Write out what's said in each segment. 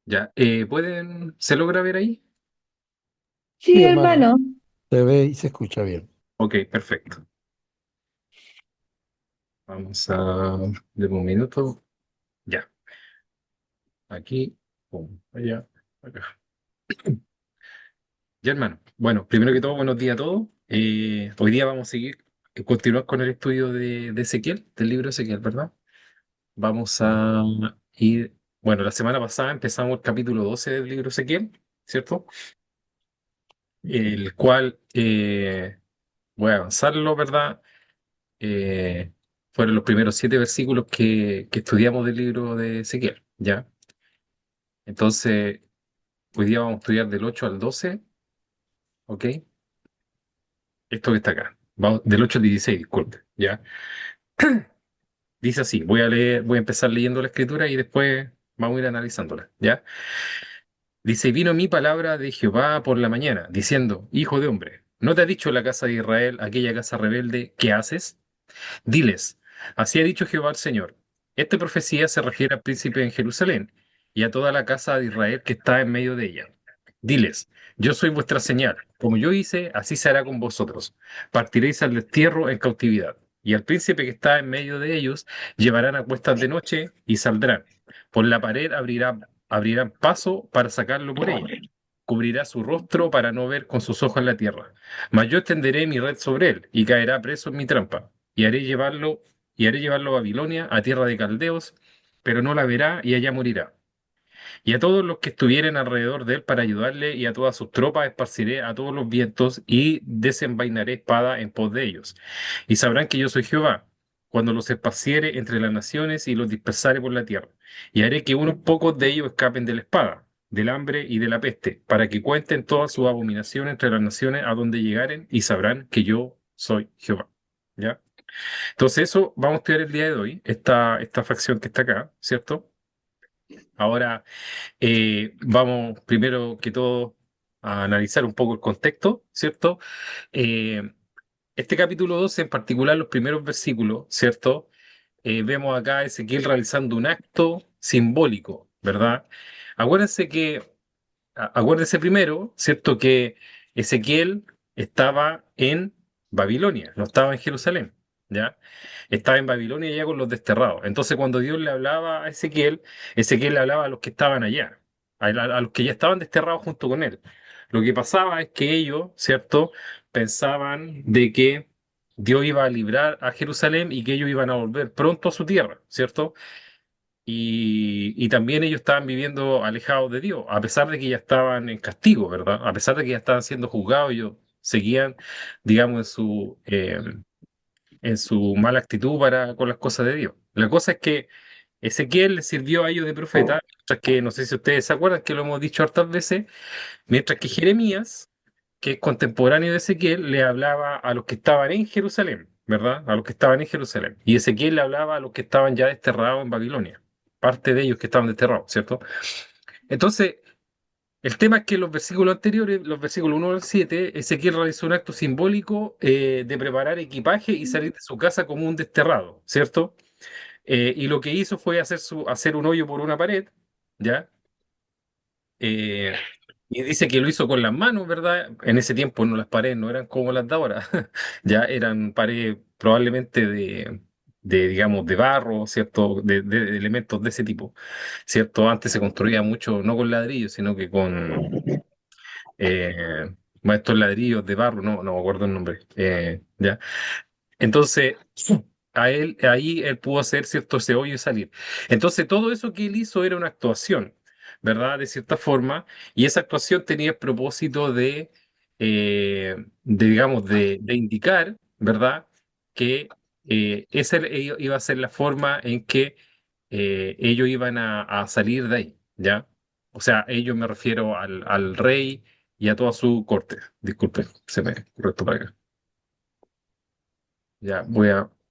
Ya, ¿se logra ver ahí? Sí, Sí, hermano, hermano. se ve y se escucha bien. Ok, perfecto. Vamos a, de un minuto. Ya, aquí, pum, allá, acá. Ya, hermano. Bueno, primero que todo, buenos días a todos. Hoy día vamos a seguir, continuar con el estudio de Ezequiel, del libro de Ezequiel, ¿verdad? Vamos a ir, bueno, la semana pasada empezamos el capítulo 12 del libro de Ezequiel, ¿cierto? El cual voy a avanzarlo, ¿verdad? Fueron los primeros 7 versículos que estudiamos del libro de Ezequiel, ¿ya? Entonces, hoy día vamos a estudiar del 8 al 12, ¿ok? Esto que está acá. Vamos, del 8 al 16, disculpe, ¿ya? Dice así, voy a empezar leyendo la escritura y después vamos a ir analizándola, ¿ya? Dice, vino mi palabra de Jehová por la mañana, diciendo, Hijo de hombre, ¿no te ha dicho la casa de Israel, aquella casa rebelde, qué haces? Diles, así ha dicho Jehová el Señor. Esta profecía se refiere al príncipe en Jerusalén y a toda la casa de Israel que está en medio de ella. Diles, yo soy vuestra señal. Como yo hice, así se hará con vosotros. Partiréis al destierro en cautividad. Y al príncipe que está en medio de ellos llevarán a cuestas de noche y saldrán. Por la pared abrirán paso para sacarlo por ella. Cubrirá su rostro para no ver con sus ojos la tierra. Mas yo extenderé mi red sobre él y caerá preso en mi trampa y haré llevarlo a Babilonia, a tierra de caldeos, pero no la verá y allá morirá. Y a todos los que estuvieren alrededor de él para ayudarle y a todas sus tropas esparciré a todos los vientos y desenvainaré espada en pos de ellos. Y sabrán que yo soy Jehová, cuando los esparciere entre las naciones y los dispersare por la tierra. Y haré que unos pocos de ellos escapen de la espada, del hambre y de la peste, para que cuenten toda su abominación entre las naciones a donde llegaren y sabrán que yo soy Jehová. ¿Ya? Entonces eso vamos a estudiar el día de hoy, esta facción que está acá, ¿cierto? Ahora vamos primero que todo a analizar un poco el contexto, ¿cierto? Eh, este capítulo 12 en particular, los primeros versículos, ¿cierto? Vemos acá a Ezequiel realizando un acto simbólico, ¿verdad? Acuérdense acuérdense primero, ¿cierto? Que Ezequiel estaba en Babilonia, no estaba en Jerusalén, ¿ya? Estaba en Babilonia ya con los desterrados. Entonces, cuando Dios le hablaba a Ezequiel, Ezequiel le hablaba a los que estaban allá, a los que ya estaban desterrados junto con él. Lo que pasaba es que ellos, ¿cierto? Pensaban de que Dios iba a librar a Jerusalén y que ellos iban a volver pronto a su tierra, ¿cierto? Y también ellos estaban viviendo alejados de Dios, a pesar de que ya estaban en castigo, ¿verdad? A pesar de que ya estaban siendo juzgados, ellos seguían, digamos, en su mala actitud para con las cosas de Dios. La cosa es que Ezequiel les sirvió a ellos de profeta, mientras que, no sé si ustedes se acuerdan que lo hemos dicho hartas veces, mientras que Jeremías, que es contemporáneo de Ezequiel, le hablaba a los que estaban en Jerusalén, ¿verdad? A los que estaban en Jerusalén. Y Ezequiel le hablaba a los que estaban ya desterrados en Babilonia. Parte de ellos que estaban desterrados, ¿cierto? Entonces, el tema es que en los versículos anteriores, los versículos 1 al 7, Ezequiel realizó un acto simbólico de preparar equipaje y salir de su casa como un desterrado, ¿cierto? Y lo que hizo fue hacer un hoyo por una pared, ¿ya? Eh, y dice que lo hizo con las manos, ¿verdad? En ese tiempo no, las paredes no eran como las de ahora, ya eran paredes probablemente digamos, de barro, ¿cierto? De elementos de ese tipo, ¿cierto? Antes se construía mucho, no con ladrillos, sino que con eh, estos ladrillos de barro, no me acuerdo el nombre, ¿ya? Entonces, ahí él pudo hacer cierto ese hoyo y salir. Entonces, todo eso que él hizo era una actuación, ¿verdad? De cierta forma, y esa actuación tenía el propósito digamos, de indicar, ¿verdad? Que esa iba a ser la forma en que ellos iban a salir de ahí, ¿ya? O sea, ellos me refiero al rey y a toda su corte. Disculpe, se me correcto para acá. Ya,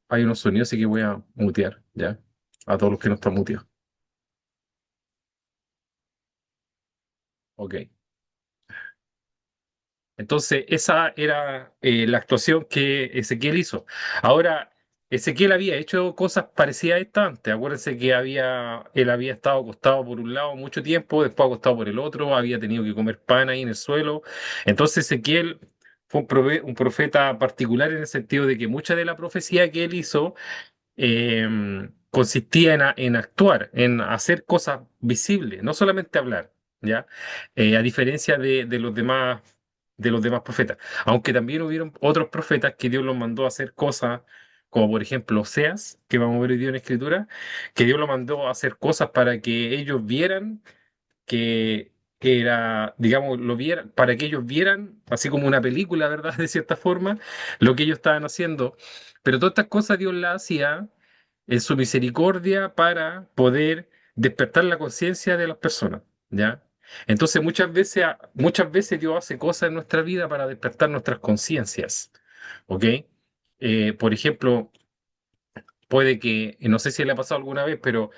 hay unos sonidos, así que voy a mutear, ¿ya? A todos los que no están muteados. Ok. Entonces, esa era la actuación que Ezequiel hizo. Ahora, Ezequiel había hecho cosas parecidas a esta antes. Acuérdense que él había estado acostado por un lado mucho tiempo, después acostado por el otro, había tenido que comer pan ahí en el suelo. Entonces Ezequiel fue un profeta particular en el sentido de que mucha de la profecía que él hizo consistía en actuar, en hacer cosas visibles, no solamente hablar, ¿ya? A diferencia de los demás profetas. Aunque también hubieron otros profetas que Dios los mandó a hacer cosas, como por ejemplo Oseas, que vamos a ver hoy día en Escritura, que Dios lo mandó a hacer cosas para que ellos vieran que era, digamos, lo vieran, para que ellos vieran, así como una película, ¿verdad? De cierta forma, lo que ellos estaban haciendo. Pero todas estas cosas Dios las hacía en su misericordia para poder despertar la conciencia de las personas, ¿ya? Entonces muchas veces Dios hace cosas en nuestra vida para despertar nuestras conciencias, ¿ok? Por ejemplo, puede que, no sé si le ha pasado alguna vez, pero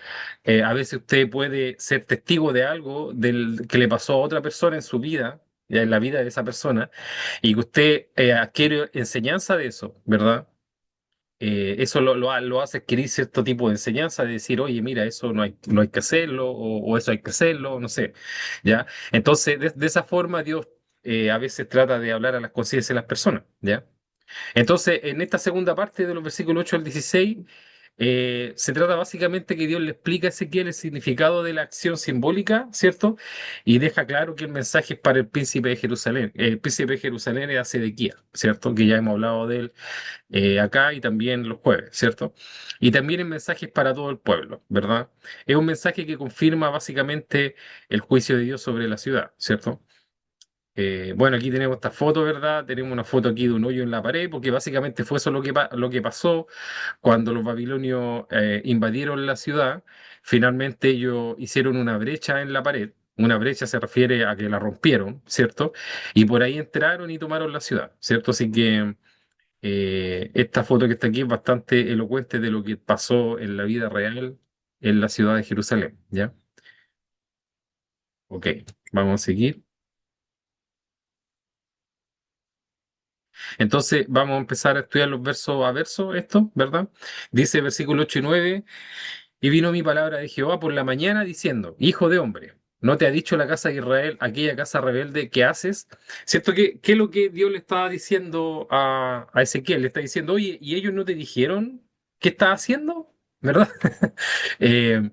a veces usted puede ser testigo de algo que le pasó a otra persona en su vida, ya en la vida de esa persona, y que usted adquiere enseñanza de eso, ¿verdad? Eso lo hace adquirir cierto tipo de enseñanza, de decir, oye, mira, eso no hay que hacerlo, o eso hay que hacerlo, no sé, ¿ya? Entonces, de esa forma, Dios a veces trata de hablar a las conciencias de las personas, ¿ya? Entonces, en esta segunda parte de los versículos 8 al 16, se trata básicamente que Dios le explica a Ezequiel el significado de la acción simbólica, ¿cierto? Y deja claro que el mensaje es para el príncipe de Jerusalén. El príncipe de Jerusalén era Sedequías, ¿cierto? Que ya hemos hablado de él acá y también los jueves, ¿cierto? Y también el mensaje es para todo el pueblo, ¿verdad? Es un mensaje que confirma básicamente el juicio de Dios sobre la ciudad, ¿cierto? Bueno, aquí tenemos esta foto, ¿verdad? Tenemos una foto aquí de un hoyo en la pared, porque básicamente fue eso lo que pasó cuando los babilonios invadieron la ciudad. Finalmente ellos hicieron una brecha en la pared. Una brecha se refiere a que la rompieron, ¿cierto? Y por ahí entraron y tomaron la ciudad, ¿cierto? Así que esta foto que está aquí es bastante elocuente de lo que pasó en la vida real en la ciudad de Jerusalén, ¿ya? Ok, vamos a seguir. Entonces vamos a empezar a estudiar los versos a verso, esto, ¿verdad? Dice versículo 8 y 9, y vino mi palabra de Jehová por la mañana diciendo, hijo de hombre, ¿no te ha dicho la casa de Israel, aquella casa rebelde, qué haces? ¿Cierto que qué es lo que Dios le estaba diciendo a Ezequiel? Le está diciendo, oye, ¿y ellos no te dijeron qué estás haciendo? ¿Verdad? Eh,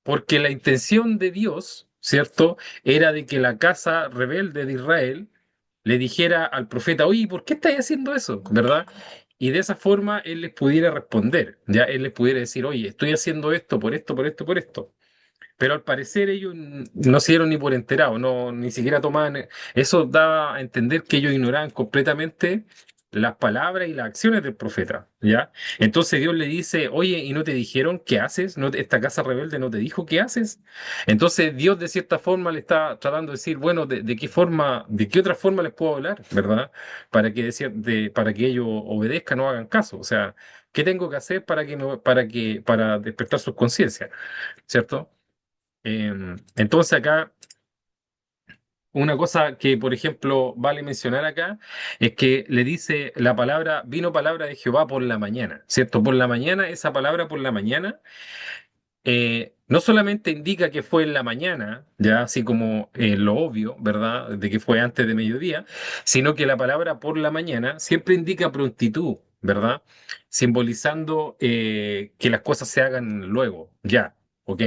Porque la intención de Dios, ¿cierto? Era de que la casa rebelde de Israel le dijera al profeta, oye, ¿por qué estáis haciendo eso? ¿Verdad? Y de esa forma él les pudiera responder, ya él les pudiera decir, oye, estoy haciendo esto por esto, por esto, por esto. Pero al parecer ellos no se dieron ni por enterados, no, ni siquiera tomaban. Eso daba a entender que ellos ignoraban completamente las palabras y las acciones del profeta, ¿ya? Entonces Dios le dice, oye, ¿y no te dijeron qué haces? ¿Esta casa rebelde no te dijo qué haces? Entonces Dios de cierta forma le está tratando de decir, bueno, ¿de qué forma, de qué otra forma les puedo hablar, ¿verdad? Para que ellos obedezcan o hagan caso. O sea, ¿qué tengo que hacer para despertar sus conciencias? ¿Cierto? Entonces acá, una cosa que, por ejemplo, vale mencionar acá es que le dice la palabra, vino palabra de Jehová por la mañana, ¿cierto? Por la mañana, esa palabra por la mañana, no solamente indica que fue en la mañana, ya así como lo obvio, ¿verdad? De que fue antes de mediodía, sino que la palabra por la mañana siempre indica prontitud, ¿verdad? Simbolizando que las cosas se hagan luego, ya, ¿ok?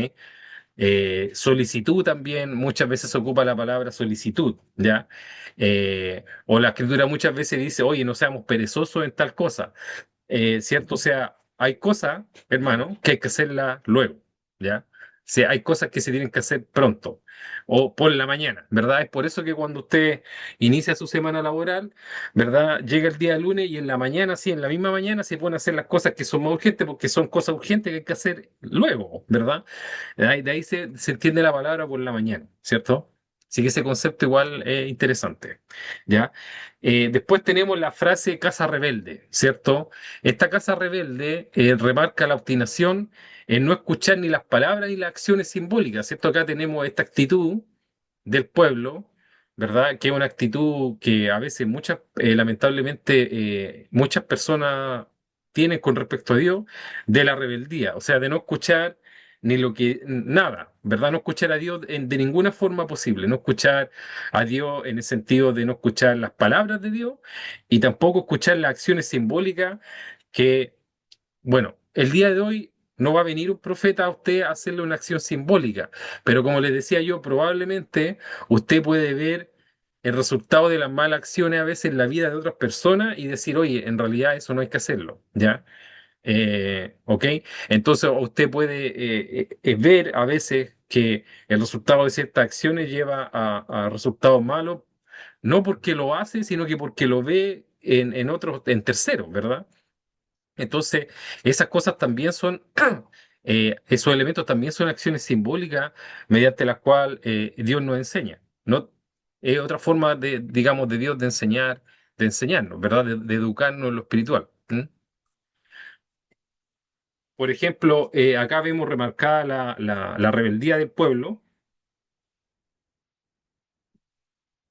Solicitud también, muchas veces se ocupa la palabra solicitud, ¿ya? O la escritura muchas veces dice, oye, no seamos perezosos en tal cosa, ¿cierto? O sea, hay cosas, hermano, que hay que hacerlas luego, ¿ya? O sea, hay cosas que se tienen que hacer pronto o por la mañana, ¿verdad? Es por eso que cuando usted inicia su semana laboral, ¿verdad? Llega el día lunes y en la mañana, sí, en la misma mañana se pueden hacer las cosas que son más urgentes porque son cosas urgentes que hay que hacer luego, ¿verdad? De ahí se entiende la palabra por la mañana, ¿cierto? Así que ese concepto igual es interesante, ¿ya? Después tenemos la frase casa rebelde, ¿cierto? Esta casa rebelde remarca la obstinación en no escuchar ni las palabras ni las acciones simbólicas, ¿cierto? Acá tenemos esta actitud del pueblo, ¿verdad? Que es una actitud que a veces lamentablemente, muchas personas tienen con respecto a Dios de la rebeldía, o sea, de no escuchar ni lo que, nada, ¿verdad? No escuchar a Dios de ninguna forma posible, no escuchar a Dios en el sentido de no escuchar las palabras de Dios y tampoco escuchar las acciones simbólicas que, bueno, el día de hoy no va a venir un profeta a usted a hacerle una acción simbólica, pero como les decía yo, probablemente usted puede ver el resultado de las malas acciones a veces en la vida de otras personas y decir, oye, en realidad eso no hay que hacerlo, ¿ya? ¿Ok? Entonces usted puede ver a veces que el resultado de ciertas acciones lleva a resultados malos, no porque lo hace, sino que porque lo ve en otros, en terceros, ¿verdad? Entonces, esas cosas también son, esos elementos también son acciones simbólicas mediante las cuales Dios nos enseña. No es otra forma de, digamos, de Dios de enseñarnos, ¿verdad? De educarnos en lo espiritual. ¿M? Por ejemplo, acá vemos remarcada la rebeldía del pueblo.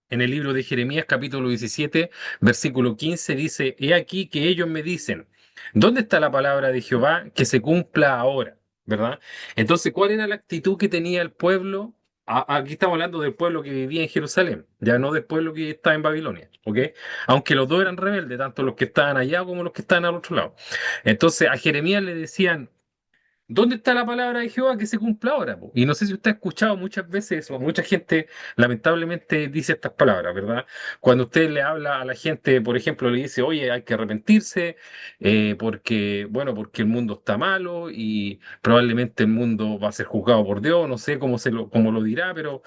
En el libro de Jeremías, capítulo 17, versículo 15, dice, He aquí que ellos me dicen, ¿dónde está la palabra de Jehová que se cumpla ahora? ¿Verdad? Entonces, ¿cuál era la actitud que tenía el pueblo? Aquí estamos hablando del pueblo que vivía en Jerusalén, ya no del pueblo que está en Babilonia, ¿ok? Aunque los dos eran rebeldes, tanto los que estaban allá como los que estaban al otro lado. Entonces, a Jeremías le decían, ¿dónde está la palabra de Jehová que se cumpla ahora, po? Y no sé si usted ha escuchado muchas veces eso, mucha gente lamentablemente dice estas palabras, ¿verdad? Cuando usted le habla a la gente, por ejemplo, le dice, oye, hay que arrepentirse, porque, bueno, porque el mundo está malo y probablemente el mundo va a ser juzgado por Dios, no sé cómo lo dirá, pero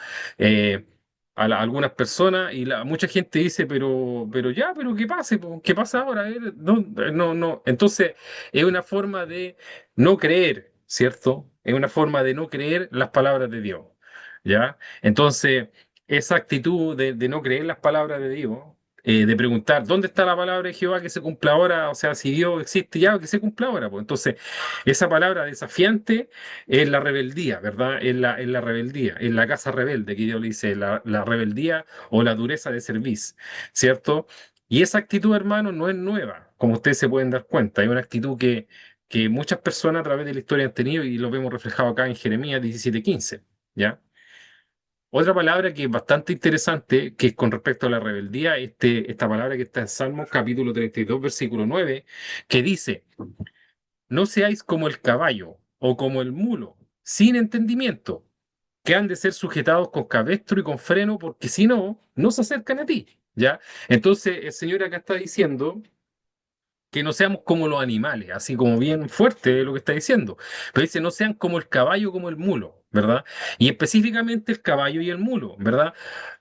algunas personas y mucha gente dice, pero ya, pero ¿qué pase, po? ¿Qué pasa ahora? No, no, no. Entonces, es una forma de no creer, ¿cierto? Es una forma de no creer las palabras de Dios, ¿ya? Entonces, esa actitud de no creer las palabras de Dios, de preguntar, ¿dónde está la palabra de Jehová que se cumpla ahora? O sea, si Dios existe ya, que se cumpla ahora, pues. Entonces, esa palabra desafiante es la rebeldía, ¿verdad? Es la rebeldía, es la casa rebelde que Dios le dice, la rebeldía o la dureza de cerviz, ¿cierto? Y esa actitud, hermano, no es nueva, como ustedes se pueden dar cuenta, es una actitud que muchas personas a través de la historia han tenido y lo vemos reflejado acá en Jeremías 17:15, ¿ya? Otra palabra que es bastante interesante, que es con respecto a la rebeldía, esta palabra que está en Salmos capítulo 32, versículo 9, que dice, no seáis como el caballo o como el mulo, sin entendimiento, que han de ser sujetados con cabestro y con freno, porque si no, no se acercan a ti, ¿ya? Entonces, el Señor acá está diciendo que no seamos como los animales, así como bien fuerte lo que está diciendo. Pero dice, no sean como el caballo, como el mulo, ¿verdad? Y específicamente el caballo y el mulo, ¿verdad?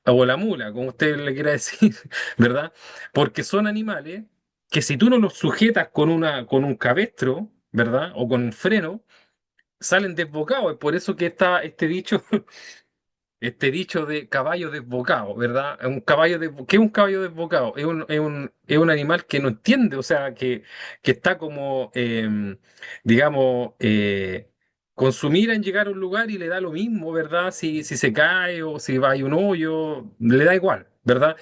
O la mula, como usted le quiera decir, ¿verdad? Porque son animales que si tú no los sujetas con un cabestro, ¿verdad? O con un freno, salen desbocados. Es por eso que está este dicho de caballo desbocado, ¿verdad? ¿Qué es un caballo desbocado? Es un animal que no entiende, o sea, que está como, digamos, consumir en llegar a un lugar y le da lo mismo, ¿verdad? Si se cae o si va a un hoyo, le da igual, ¿verdad?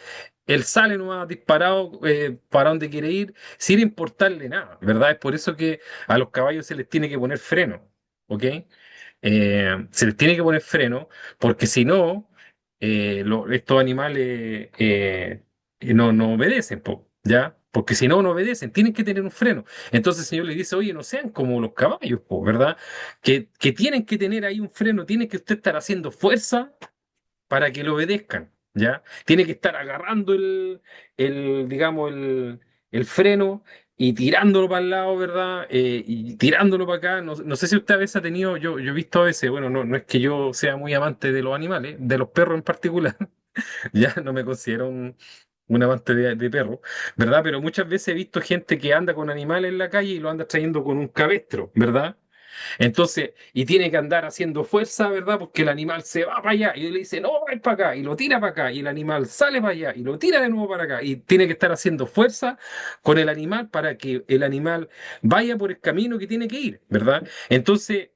Él sale nomás disparado para donde quiere ir sin importarle nada, ¿verdad? Es por eso que a los caballos se les tiene que poner freno, ¿ok? Se les tiene que poner freno porque si no, estos animales no obedecen, ¿ya? Porque si no, no obedecen, tienen que tener un freno. Entonces el Señor le dice, oye, no sean como los caballos, ¿verdad? Que tienen que tener ahí un freno, tiene que usted estar haciendo fuerza para que le obedezcan, ¿ya? Tiene que estar agarrando digamos, el freno y tirándolo para el lado, ¿verdad? Y tirándolo para acá. No sé si usted a veces ha tenido, yo he visto a veces, bueno, no es que yo sea muy amante de los animales, de los perros en particular, ya no me considero un amante de perros, ¿verdad? Pero muchas veces he visto gente que anda con animales en la calle y lo anda trayendo con un cabestro, ¿verdad? Entonces, y tiene que andar haciendo fuerza, ¿verdad? Porque el animal se va para allá y él le dice, no, ven para acá, y lo tira para acá, y el animal sale para allá y lo tira de nuevo para acá, y tiene que estar haciendo fuerza con el animal para que el animal vaya por el camino que tiene que ir, ¿verdad? Entonces,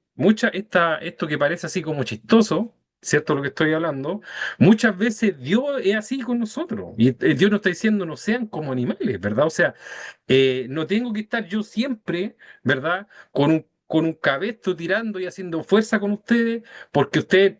esto que parece así como chistoso, ¿cierto? Lo que estoy hablando, muchas veces Dios es así con nosotros. Y Dios nos está diciendo, no sean como animales, ¿verdad? O sea, no tengo que estar yo siempre, ¿verdad? Con un cabestro tirando y haciendo fuerza con ustedes, porque ustedes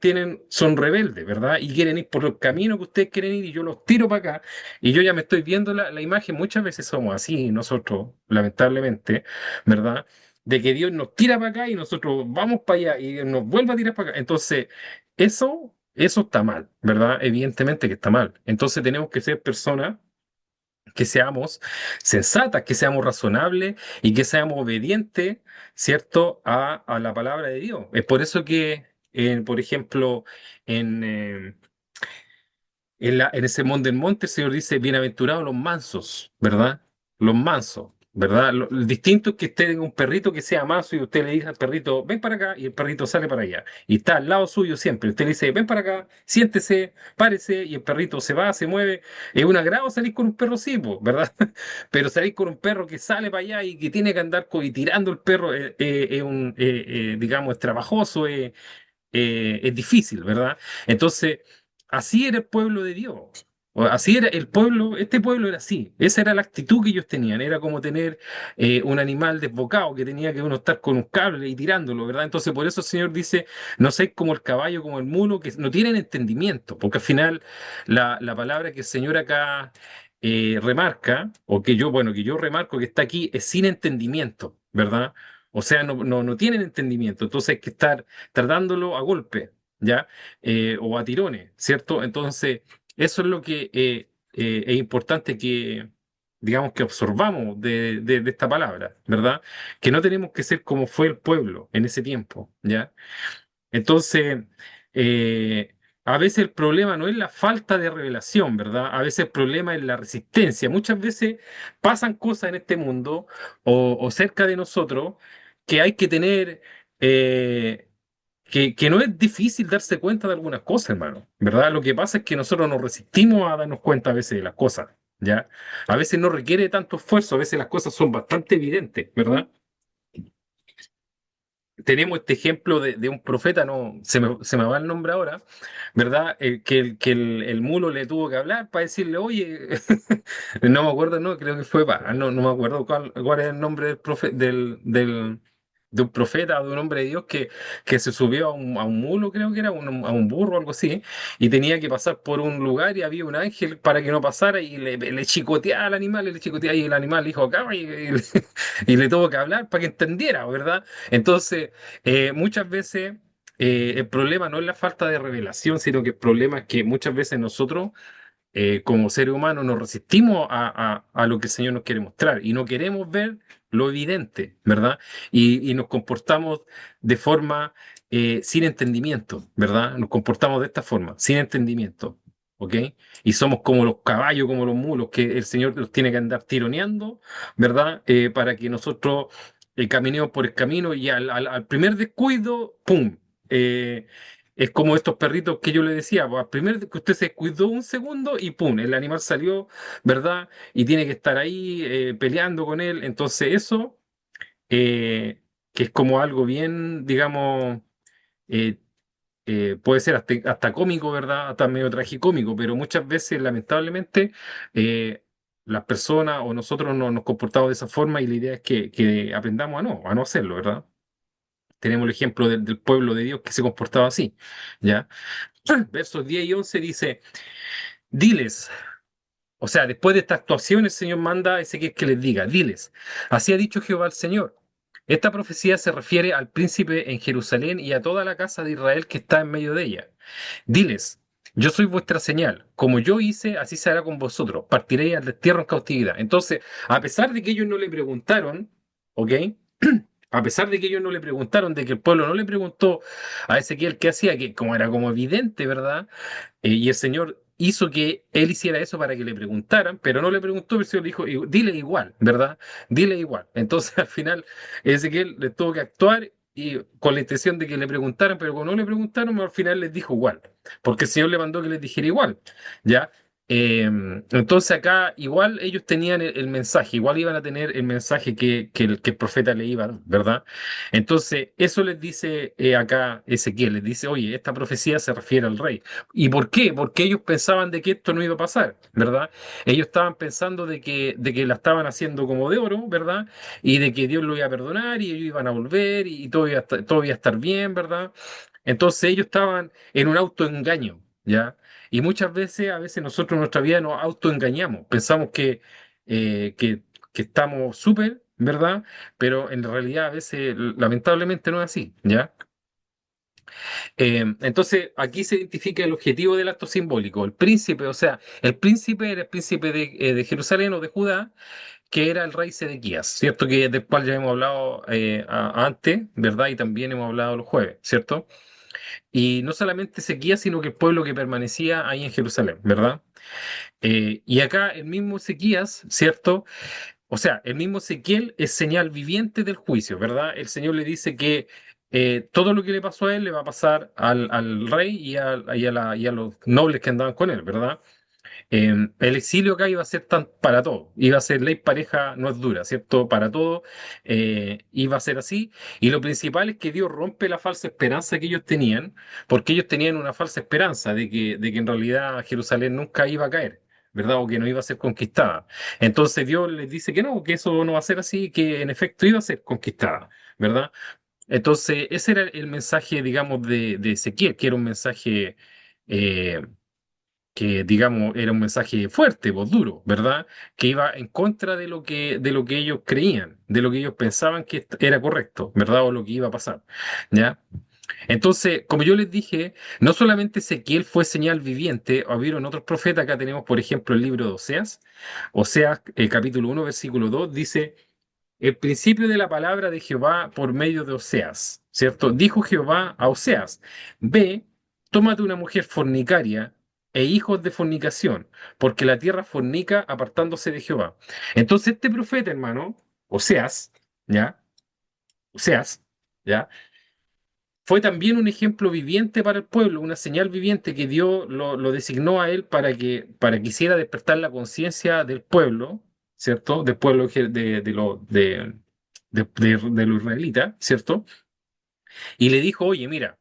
son rebeldes, ¿verdad? Y quieren ir por los caminos que ustedes quieren ir y yo los tiro para acá. Y yo ya me estoy viendo la imagen, muchas veces somos así nosotros, lamentablemente, ¿verdad? De que Dios nos tira para acá y nosotros vamos para allá y nos vuelve a tirar para acá. Entonces, eso está mal, ¿verdad? Evidentemente que está mal. Entonces tenemos que ser personas que seamos sensatas, que seamos razonables y que seamos obedientes, ¿cierto?, a la palabra de Dios. Es por eso que, por ejemplo, en, eh, en ese monte del monte, el Señor dice, bienaventurados los mansos, ¿verdad? Los mansos, ¿verdad? Lo distinto es que usted tenga un perrito que sea manso y usted le diga al perrito, ven para acá, y el perrito sale para allá. Y está al lado suyo siempre. Usted le dice, ven para acá, siéntese, párese, y el perrito se va, se mueve. Es un agrado salir con un perro, sí, po, ¿verdad? Pero salir con un perro que sale para allá y que tiene que andar y tirando el perro digamos, es trabajoso, es difícil, ¿verdad? Entonces, así era el pueblo de Dios. Así era el pueblo, este pueblo era así. Esa era la actitud que ellos tenían. Era como tener un animal desbocado que tenía que uno estar con un cable y tirándolo, ¿verdad? Entonces, por eso el Señor dice, no sé como el caballo, como el mulo, que no tienen entendimiento, porque al final la palabra que el Señor acá remarca, o que yo, bueno, que yo remarco que está aquí, es sin entendimiento, ¿verdad? O sea, no tienen entendimiento. Entonces hay que estar tratándolo a golpe, ¿ya? O a tirones, ¿cierto? Entonces, eso es lo que es importante que, digamos, que absorbamos de esta palabra, ¿verdad? Que no tenemos que ser como fue el pueblo en ese tiempo, ¿ya? Entonces, a veces el problema no es la falta de revelación, ¿verdad? A veces el problema es la resistencia. Muchas veces pasan cosas en este mundo o cerca de nosotros que hay que tener, que no es difícil darse cuenta de algunas cosas, hermano, ¿verdad? Lo que pasa es que nosotros nos resistimos a darnos cuenta a veces de las cosas, ¿ya? A veces no requiere tanto esfuerzo, a veces las cosas son bastante evidentes, ¿verdad? Tenemos este ejemplo de un profeta, no, se me va el nombre ahora, ¿verdad? Que el mulo le tuvo que hablar para decirle, oye, no me acuerdo, no, creo que fue, no me acuerdo cuál es el nombre de un profeta o de un hombre de Dios que se subió a un mulo, creo que era, a un burro o algo así, y tenía que pasar por un lugar y había un ángel para que no pasara y le chicoteaba al animal, y le chicoteaba y el animal le dijo, acá, y le tuvo que hablar para que entendiera, ¿verdad? Entonces, muchas veces el problema no es la falta de revelación, sino que el problema es que muchas veces nosotros, como seres humanos, nos resistimos a lo que el Señor nos quiere mostrar y no queremos ver lo evidente, ¿verdad? Y nos comportamos de forma sin entendimiento, ¿verdad? Nos comportamos de esta forma, sin entendimiento. ¿Ok? Y somos como los caballos, como los mulos, que el Señor los tiene que andar tironeando, ¿verdad? Para que nosotros caminemos por el camino y al primer descuido, ¡pum! Eh, es como estos perritos que yo le decía, pues, al primer que usted se descuidó un segundo y ¡pum! El animal salió, ¿verdad? Y tiene que estar ahí peleando con él. Entonces eso, que es como algo bien, digamos, eh, puede ser hasta cómico, ¿verdad? Hasta medio tragicómico, pero muchas veces, lamentablemente, eh, las personas o nosotros no nos comportamos de esa forma y la idea es que aprendamos a no hacerlo, ¿verdad? Tenemos el ejemplo del pueblo de Dios que se comportaba así, ¿ya? Versos 10 y 11 dice, diles, o sea, después de esta actuación el Señor manda a Ezequiel que les diga, diles, así ha dicho Jehová el Señor. Esta profecía se refiere al príncipe en Jerusalén y a toda la casa de Israel que está en medio de ella. Diles, yo soy vuestra señal, como yo hice, así se hará con vosotros, partiréis al destierro en cautividad. Entonces, a pesar de que ellos no le preguntaron, ¿ok? A pesar de que ellos no le preguntaron, de que el pueblo no le preguntó a Ezequiel qué hacía, que como era como evidente, ¿verdad? Y el Señor hizo que él hiciera eso para que le preguntaran, pero no le preguntó, pero el Señor le dijo, dile igual, ¿verdad? Dile igual. Entonces al final Ezequiel le tuvo que actuar y con la intención de que le preguntaran, pero como no le preguntaron, al final les dijo igual, porque el Señor le mandó que les dijera igual, ¿ya? Eh, entonces acá igual ellos tenían el mensaje, igual iban a tener el mensaje que el profeta le iba a dar, ¿verdad? Entonces eso les dice acá Ezequiel, les dice, oye, esta profecía se refiere al rey. ¿Y por qué? Porque ellos pensaban de que esto no iba a pasar, ¿verdad? Ellos estaban pensando de que la estaban haciendo como de oro, ¿verdad? Y de que Dios lo iba a perdonar y ellos iban a volver y todo iba a estar bien, ¿verdad? Entonces ellos estaban en un autoengaño, ¿ya? Y muchas veces, a veces nosotros en nuestra vida nos autoengañamos, pensamos eh, que, que estamos súper, ¿verdad? Pero en realidad a veces lamentablemente no es así, ¿ya? Entonces aquí se identifica el objetivo del acto simbólico, el príncipe, o sea, el príncipe era el príncipe de Jerusalén o de Judá, que era el rey Sedequías, ¿cierto? Que del cual ya hemos hablado antes, ¿verdad? Y también hemos hablado los jueves, ¿cierto? Y no solamente Ezequías, sino que el pueblo que permanecía ahí en Jerusalén, ¿verdad? Y acá el mismo Ezequías, ¿cierto? O sea, el mismo Ezequiel es señal viviente del juicio, ¿verdad? El Señor le dice que todo lo que le pasó a él le va a pasar al rey y a los nobles que andaban con él, ¿verdad? El exilio acá iba a ser para todo, iba a ser ley pareja, no es dura, ¿cierto? Para todo iba a ser así. Y lo principal es que Dios rompe la falsa esperanza que ellos tenían, porque ellos tenían una falsa esperanza de que en realidad Jerusalén nunca iba a caer, ¿verdad? O que no iba a ser conquistada. Entonces Dios les dice que no, que eso no va a ser así, que en efecto iba a ser conquistada, ¿verdad? Entonces ese era el mensaje, digamos, de Ezequiel, que era un mensaje... eh, que digamos era un mensaje fuerte, pues duro, ¿verdad? Que iba en contra de lo que ellos creían, de lo que ellos pensaban que era correcto, ¿verdad? O lo que iba a pasar, ¿ya? Entonces, como yo les dije, no solamente Ezequiel fue señal viviente, hubieron otros profetas, acá tenemos por ejemplo el libro de Oseas, Oseas capítulo 1 versículo 2 dice, el principio de la palabra de Jehová por medio de Oseas, ¿cierto? Dijo Jehová a Oseas, ve, tómate una mujer fornicaria e hijos de fornicación, porque la tierra fornica apartándose de Jehová. Entonces este profeta, hermano, Oseas, ¿ya? Oseas, ¿ya? Fue también un ejemplo viviente para el pueblo, una señal viviente que Dios lo designó a él para que hiciera despertar la conciencia del pueblo, ¿cierto? Del pueblo de los israelitas, ¿cierto? Y le dijo, oye, mira,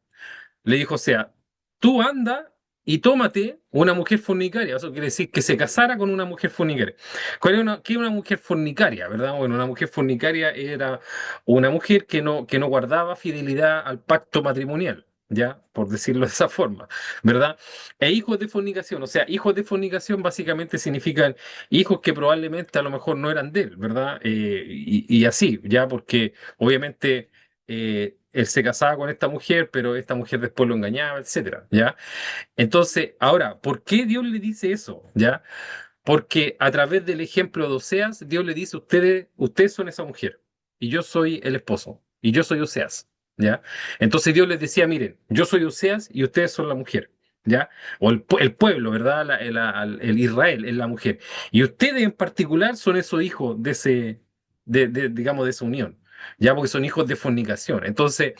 le dijo, o sea, tú anda y tómate una mujer fornicaria. Eso quiere decir que se casara con una mujer fornicaria. ¿Qué es una mujer fornicaria, verdad? Bueno, una mujer fornicaria era una mujer que no guardaba fidelidad al pacto matrimonial. ¿Ya? Por decirlo de esa forma, ¿verdad? E hijos de fornicación, o sea, hijos de fornicación básicamente significan hijos que probablemente a lo mejor no eran de él, ¿verdad? Y así, ¿ya? Porque obviamente él se casaba con esta mujer, pero esta mujer después lo engañaba, etcétera, ¿ya? Entonces, ahora, ¿por qué Dios le dice eso? ¿Ya? Porque a través del ejemplo de Oseas, Dios le dice, ustedes son esa mujer, y yo soy el esposo, y yo soy Oseas, ¿ya? Entonces Dios les decía, miren, yo soy Oseas y ustedes son la mujer, ¿ya? O el pueblo, ¿verdad? El Israel es la mujer. Y ustedes en particular son esos hijos digamos, de esa unión, ¿ya? Porque son hijos de fornicación. Entonces,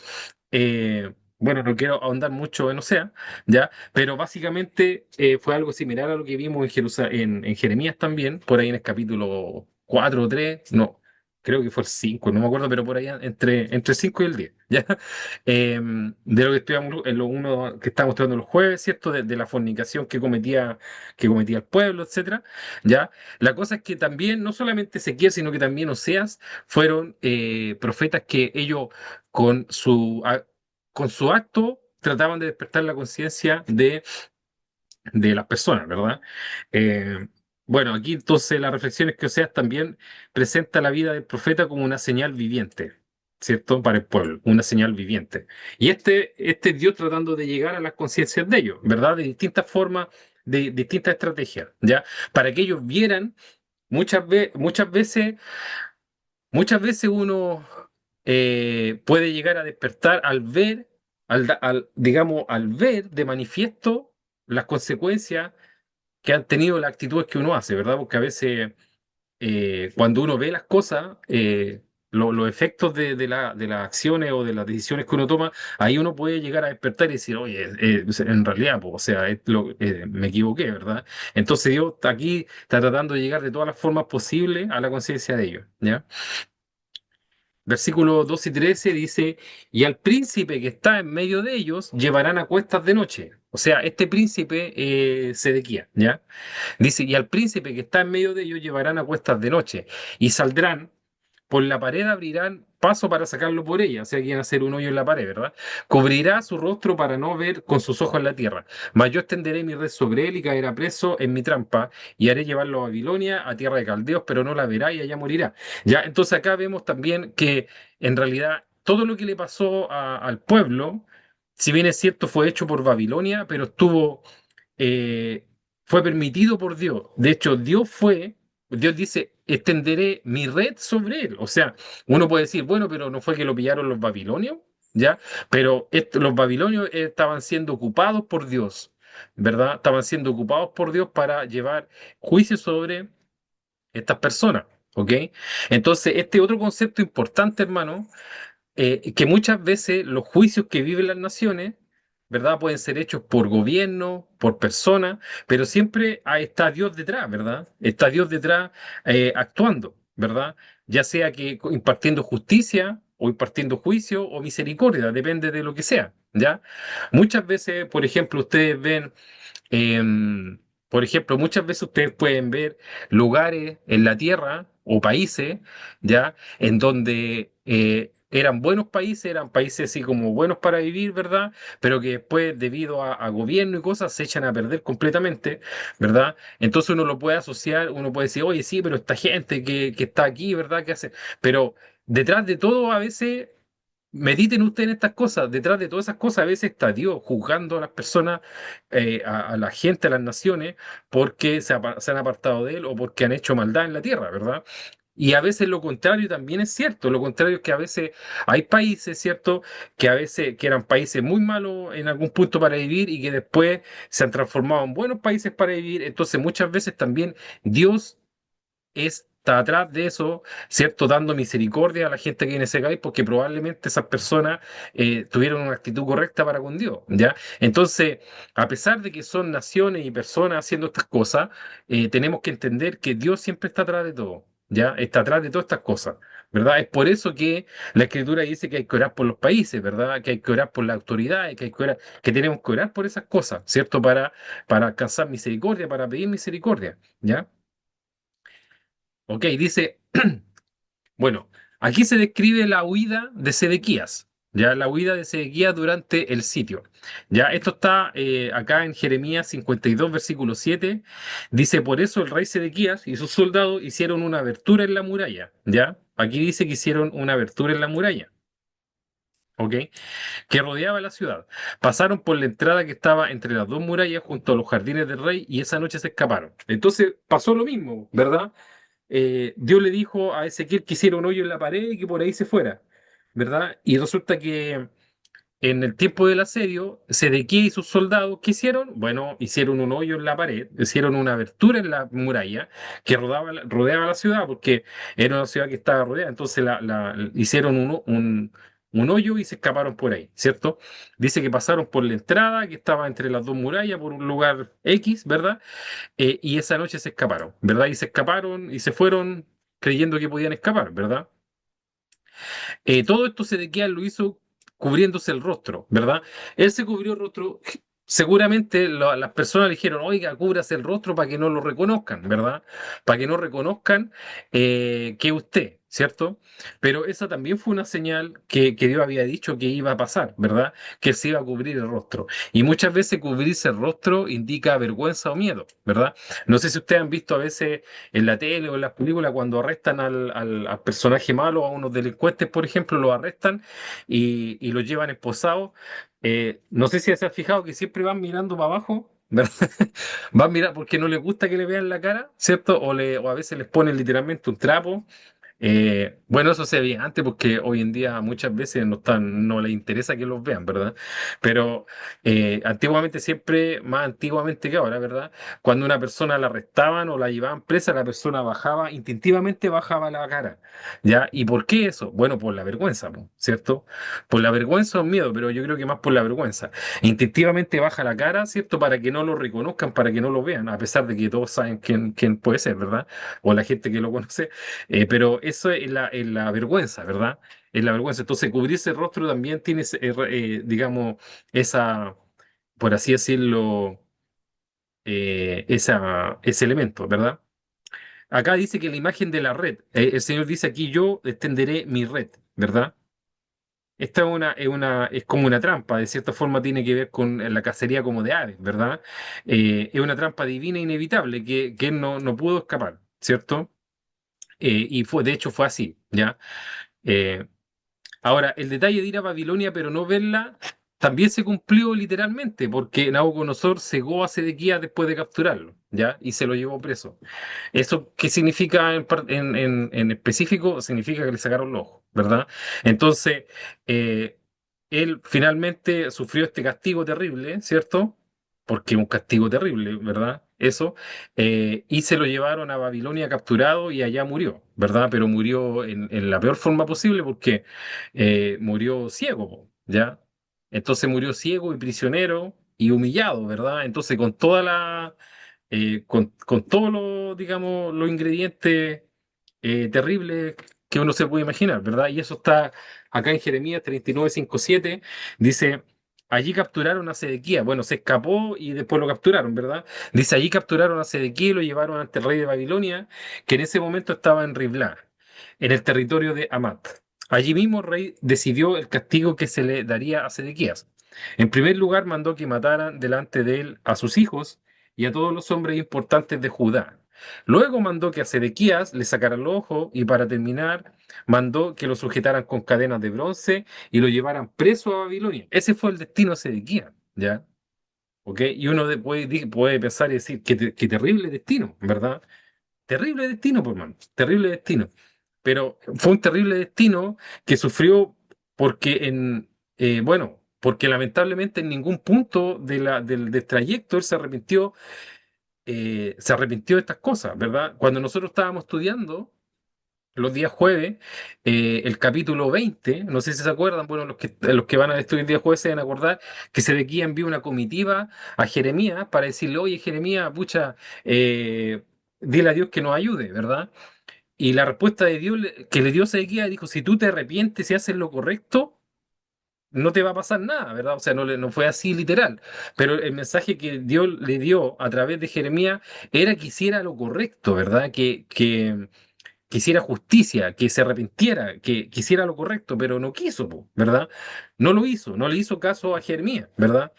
bueno, no quiero ahondar mucho en Osea, ¿ya? Pero básicamente fue algo similar a lo que vimos en Jeremías también, por ahí en el capítulo 4 o 3 no, creo que fue el 5 no me acuerdo, pero por ahí entre el 5 y el 10, ¿ya? De lo que estudiamos en lo uno que estamos estudiando los jueves, ¿cierto? De la fornicación que cometía el pueblo, etcétera, ¿ya? La cosa es que también, no solamente Ezequiel, sino que también Oseas fueron profetas que ellos con su acto trataban de despertar la conciencia de las personas, ¿verdad? Eh, bueno, aquí entonces la reflexión es que Oseas también presenta la vida del profeta como una señal viviente, ¿cierto? Para el pueblo, una señal viviente. Y este es Dios tratando de llegar a las conciencias de ellos, ¿verdad? De distintas formas, de distintas estrategias, ¿ya? Para que ellos vieran muchas veces uno puede llegar a despertar al ver, digamos, al ver de manifiesto las consecuencias que han tenido las actitudes que uno hace, ¿verdad? Porque a veces cuando uno ve las cosas, los efectos de las acciones o de las decisiones que uno toma, ahí uno puede llegar a despertar y decir, oye, en realidad, pues, o sea, me equivoqué, ¿verdad? Entonces Dios aquí está tratando de llegar de todas las formas posibles a la conciencia de ellos, ¿ya? Versículos 2 y 13 dice, y al príncipe que está en medio de ellos llevarán a cuestas de noche. O sea, este príncipe, Sedequía, ¿ya? Dice, y al príncipe que está en medio de ellos llevarán a cuestas de noche, y saldrán por la pared, abrirán paso para sacarlo por ella, o sea, quieren hacer un hoyo en la pared, ¿verdad? Cubrirá su rostro para no ver con sus ojos la tierra. Mas yo extenderé mi red sobre él y caerá preso en mi trampa, y haré llevarlo a Babilonia, a tierra de caldeos, pero no la verá y allá morirá. Ya, entonces acá vemos también que en realidad todo lo que le pasó al pueblo, si bien es cierto, fue hecho por Babilonia, pero eh, fue permitido por Dios. De hecho, Dios dice, extenderé mi red sobre él. O sea, uno puede decir, bueno, pero no fue que lo pillaron los babilonios, ¿ya? Pero los babilonios estaban siendo ocupados por Dios, ¿verdad? Estaban siendo ocupados por Dios para llevar juicio sobre estas personas, ¿ok? Entonces, este otro concepto importante, hermano, que muchas veces los juicios que viven las naciones, ¿verdad? Pueden ser hechos por gobierno, por personas, pero siempre está Dios detrás, ¿verdad? Está Dios detrás actuando, ¿verdad? Ya sea que impartiendo justicia o impartiendo juicio o misericordia, depende de lo que sea, ¿ya? Muchas veces, por ejemplo, ustedes ven por ejemplo, muchas veces ustedes pueden ver lugares en la Tierra o países, ¿ya? En donde eran buenos países, eran países así como buenos para vivir, ¿verdad? Pero que después, debido a gobierno y cosas, se echan a perder completamente, ¿verdad? Entonces uno lo puede asociar, uno puede decir, oye, sí, pero esta gente que está aquí, ¿verdad? ¿Qué hace? Pero detrás de todo, a veces mediten ustedes en estas cosas. Detrás de todas esas cosas, a veces está Dios juzgando a las personas, a la gente, a las naciones, porque se han apartado de Él o porque han hecho maldad en la tierra, ¿verdad? Y a veces lo contrario también es cierto. Lo contrario es que a veces hay países, ¿cierto? Que a veces que eran países muy malos en algún punto para vivir y que después se han transformado en buenos países para vivir. Entonces, muchas veces también Dios está atrás de eso, ¿cierto? Dando misericordia a la gente que viene a ese país, porque probablemente esas personas tuvieron una actitud correcta para con Dios, ¿ya? Entonces, a pesar de que son naciones y personas haciendo estas cosas, tenemos que entender que Dios siempre está atrás de todo, ¿ya? Está atrás de todas estas cosas, ¿verdad? Es por eso que la Escritura dice que hay que orar por los países, ¿verdad? Que hay que orar por las autoridades, que hay que orar, que tenemos que orar por esas cosas, ¿cierto? Para alcanzar misericordia, para pedir misericordia, ¿ya? Ok, dice, bueno, aquí se describe la huida de Sedequías, ya la huida de Sedequías durante el sitio. Ya esto está acá en Jeremías 52, versículo 7. Dice, por eso el rey Sedequías y sus soldados hicieron una abertura en la muralla. Ya, aquí dice que hicieron una abertura en la muralla. ¿Ok? Que rodeaba la ciudad. Pasaron por la entrada que estaba entre las dos murallas junto a los jardines del rey y esa noche se escaparon. Entonces pasó lo mismo, ¿verdad? Dios le dijo a Ezequiel que hiciera un hoyo en la pared y que por ahí se fuera, ¿verdad? Y resulta que en el tiempo del asedio, Sedequía y sus soldados, ¿qué hicieron? Bueno, hicieron un hoyo en la pared, hicieron una abertura en la muralla que rodeaba la ciudad, porque era una ciudad que estaba rodeada, entonces hicieron un hoyo y se escaparon por ahí, ¿cierto? Dice que pasaron por la entrada que estaba entre las dos murallas, por un lugar X, ¿verdad? Y esa noche se escaparon, ¿verdad? Y se escaparon y se fueron creyendo que podían escapar, ¿verdad? Todo esto Sedequías lo hizo cubriéndose el rostro, ¿verdad? Él se cubrió el rostro. Seguramente las personas le dijeron, oiga, cúbrase el rostro para que no lo reconozcan, ¿verdad? Para que no reconozcan que usted, ¿cierto? Pero esa también fue una señal que Dios había dicho que iba a pasar, ¿verdad? Que él se iba a cubrir el rostro. Y muchas veces cubrirse el rostro indica vergüenza o miedo, ¿verdad? No sé si ustedes han visto a veces en la tele o en las películas cuando arrestan al personaje malo, a unos delincuentes, por ejemplo, lo arrestan y los llevan esposados. No sé si se han fijado que siempre van mirando para abajo, ¿verdad? Van a mirar porque no les gusta que le vean la cara, ¿cierto? O a veces les ponen literalmente un trapo. Bueno, eso se veía antes porque hoy en día muchas veces no les interesa que los vean, ¿verdad? Pero antiguamente, siempre, más antiguamente que ahora, ¿verdad? Cuando una persona la arrestaban o la llevaban presa, la persona bajaba, instintivamente bajaba la cara, ¿ya? ¿Y por qué eso? Bueno, por la vergüenza, po, ¿cierto? Por la vergüenza o miedo, pero yo creo que más por la vergüenza. Instintivamente baja la cara, ¿cierto? Para que no lo reconozcan, para que no lo vean, a pesar de que todos saben quién puede ser, ¿verdad? O la gente que lo conoce. Pero eso es la vergüenza, ¿verdad? Es la vergüenza. Entonces, cubrirse el rostro también tiene, digamos, esa, por así decirlo, ese elemento, ¿verdad? Acá dice que la imagen de la red, el Señor dice aquí, yo extenderé mi red, ¿verdad? Esta es como una trampa, de cierta forma tiene que ver con la cacería como de aves, ¿verdad? Es una trampa divina e inevitable que él no pudo escapar, ¿cierto? De hecho, fue así, ¿ya? Eh, Ahora, el detalle de ir a Babilonia pero no verla también se cumplió literalmente, porque Nabucodonosor cegó a Sedequías después de capturarlo, ¿ya? Y se lo llevó preso. ¿Eso qué significa en específico? Significa que le sacaron los ojos, ¿verdad? Entonces, eh, él finalmente sufrió este castigo terrible, ¿cierto? Porque un castigo terrible, ¿verdad? Eso. Y se lo llevaron a Babilonia capturado y allá murió, ¿verdad? Pero murió en la peor forma posible porque murió ciego, po, ¿ya? Entonces murió ciego y prisionero y humillado, ¿verdad? Entonces con todos los, digamos, los ingredientes terribles que uno se puede imaginar, ¿verdad? Y eso está acá en Jeremías 39:5-7, dice, allí capturaron a Sedequías, bueno, se escapó y después lo capturaron, ¿verdad? Dice, allí capturaron a Sedequías y lo llevaron ante el rey de Babilonia, que en ese momento estaba en Riblá, en el territorio de Amat. Allí mismo el rey decidió el castigo que se le daría a Sedequías. En primer lugar, mandó que mataran delante de él a sus hijos y a todos los hombres importantes de Judá. Luego mandó que a Sedequías le sacaran los ojos y para terminar mandó que lo sujetaran con cadenas de bronce y lo llevaran preso a Babilonia. Ese fue el destino de Sedequías, ¿ya? ¿Ok? Y uno puede pensar y decir, qué terrible destino, ¿verdad? Terrible destino, por mano, terrible destino. Pero fue un terrible destino que sufrió porque bueno, porque lamentablemente en ningún punto del trayecto él se arrepintió de estas cosas, ¿verdad? Cuando nosotros estábamos estudiando los días jueves, el capítulo 20, no sé si se acuerdan, bueno, los que van a estudiar el día jueves se van a acordar que Sedequías envió una comitiva a Jeremías para decirle, oye, Jeremías, pucha, dile a Dios que nos ayude, ¿verdad? Y la respuesta de Dios que le dio Sedequías dijo, si tú te arrepientes y haces lo correcto, no te va a pasar nada, ¿verdad? O sea, no fue así literal, pero el mensaje que Dios le dio a través de Jeremías era que hiciera lo correcto, ¿verdad? Que hiciera justicia, que se arrepintiera, que hiciera lo correcto, pero no quiso, po, ¿verdad? No lo hizo, no le hizo caso a Jeremías, ¿verdad?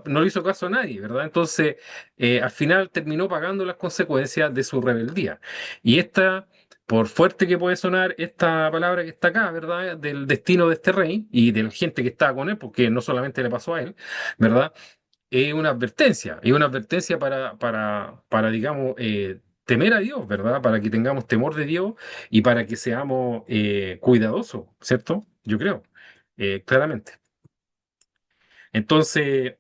No le hizo caso a nadie, ¿verdad? Entonces, al final terminó pagando las consecuencias de su rebeldía. Y esta, por fuerte que puede sonar esta palabra que está acá, ¿verdad? Del destino de este rey y de la gente que estaba con él, porque no solamente le pasó a él, ¿verdad? Es una advertencia digamos, temer a Dios, ¿verdad? Para que tengamos temor de Dios y para que seamos cuidadosos, ¿cierto? Yo creo, claramente. Entonces,